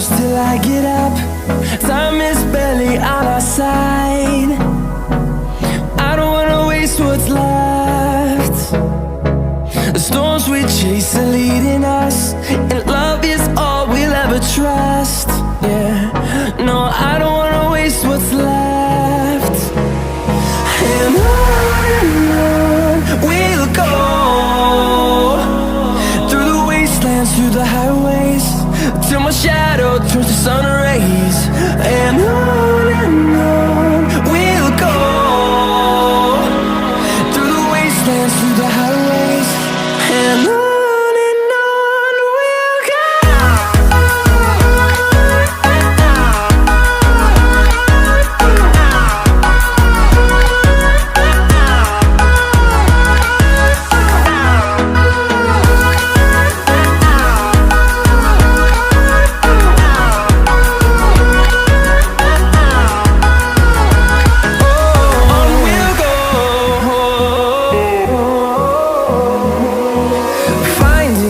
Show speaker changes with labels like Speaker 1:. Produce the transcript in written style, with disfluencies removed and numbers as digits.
Speaker 1: close till I get up. Time is barely on our side. I don't wanna waste what's left. The storms we chase are leading us, and love is all we'll ever trust. Yeah, no, I don't wanna waste what's left. And on we'll go, through the wastelands, through the highways, till my shadow turns to sun